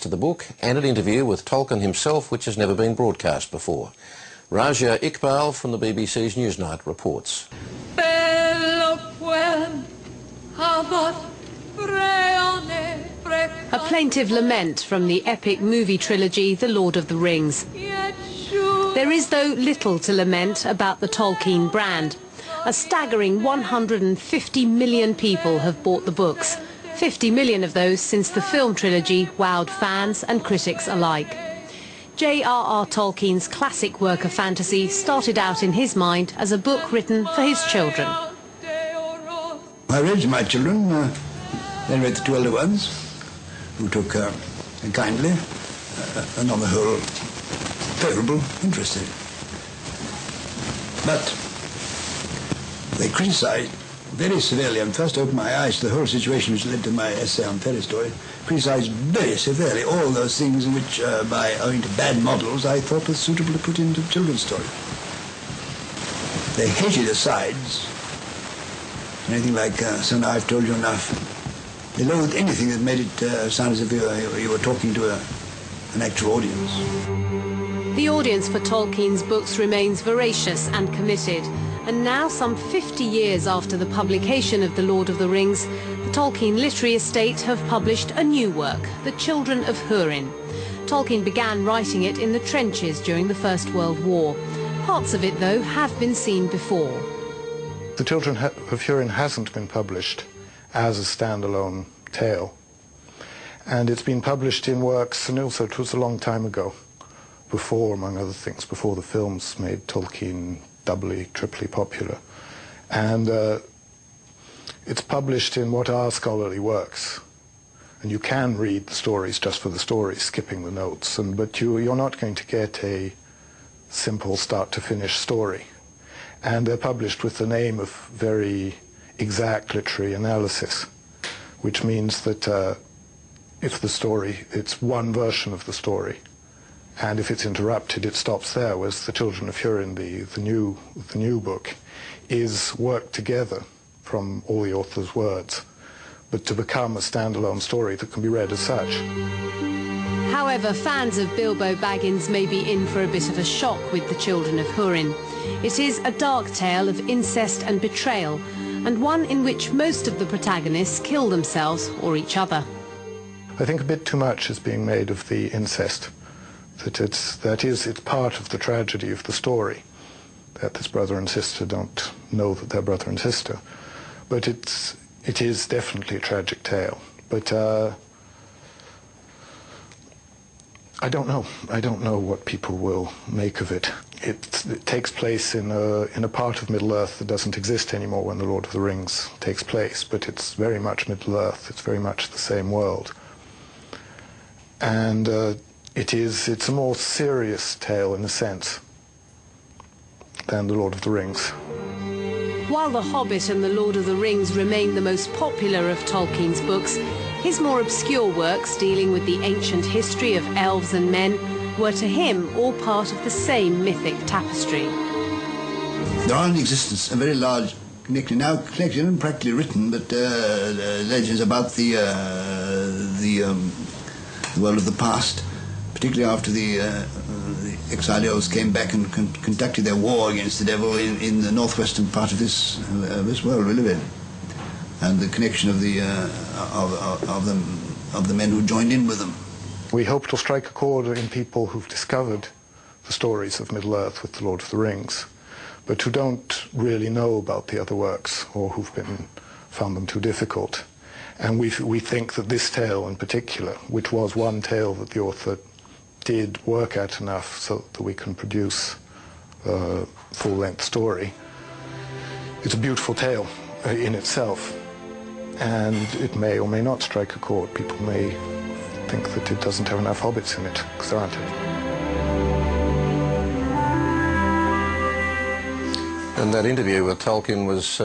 to the book and an interview with Tolkien himself, which has never been broadcast before. Razia Iqbal from the BBC's Newsnight reports. A plaintive lament from the epic movie trilogy The Lord of the Rings. There is, though, little to lament about the Tolkien brand. A staggering 150 million people have bought the books, 50 million of those since the film trilogy wowed fans and critics alike. JRR Tolkien's classic work of fantasy started out in his mind as a book written for his children. I read to my children, then read the two elder ones, who took kindly and on the whole favourable interest in it. But they criticised very severely, and first opened my eyes to the whole situation which led to my essay on fairy story, criticised very severely all those things in which, owing to bad models, I thought was suitable to put into children's stories. They hated asides, anything like, so now I've told you enough. They loathed anything that made it sound as if you were talking to an actual audience. The audience for Tolkien's books remains voracious and committed. And now, some 50 years after the publication of The Lord of the Rings, the Tolkien Literary Estate have published a new work, The Children of Húrin. Tolkien began writing it in the trenches during the First World War. Parts of it, though, have been seen before. The Children of Húrin hasn't been published as a standalone tale. And it's been published in works, and also it was a long time ago, before, among other things, before the films made Tolkien doubly, triply popular. And it's published in what are scholarly works. And you can read the stories just for the stories, skipping the notes, but you're not going to get a simple start-to-finish story. And they're published with the name of very exact literary analysis, which means that if the story, it's one version of the story, and if it's interrupted, it stops there, whereas The Children of Húrin, the new book, is worked together from all the author's words, but to become a standalone story that can be read as such. However, fans of Bilbo Baggins may be in for a bit of a shock with The Children of Húrin. It is a dark tale of incest and betrayal, and one in which most of the protagonists kill themselves or each other. I think a bit too much is being made of the incest. It's part of the tragedy of the story, that this brother and sister don't know that they're brother and sister. But it is definitely a tragic tale. But I don't know. I don't know what people will make of it. It takes place in a part of Middle-earth that doesn't exist anymore when The Lord of the Rings takes place, but it's very much Middle-earth. It's very much the same world. And it's a more serious tale, in a sense, than The Lord of the Rings. While The Hobbit and The Lord of the Rings remain the most popular of Tolkien's books, his more obscure works, dealing with the ancient history of elves and men, were to him all part of the same mythic tapestry. There are in existence a very large collection, now collected and practically written, but legends about the world of the past, particularly after the exiled elves came back and conducted their war against the devil in the northwestern part of this world we live in, and the connection of the men who joined in with them. We hope to strike a chord in people who've discovered the stories of Middle-earth with The Lord of the Rings, but who don't really know about the other works, or who've found them too difficult. And we think that this tale in particular, which was one tale that the author did work at enough so that we can produce a full-length story, it's a beautiful tale in itself, and it may or may not strike a chord. People may think that it doesn't have enough hobbits in it, because there aren't any. And that interview with Tolkien was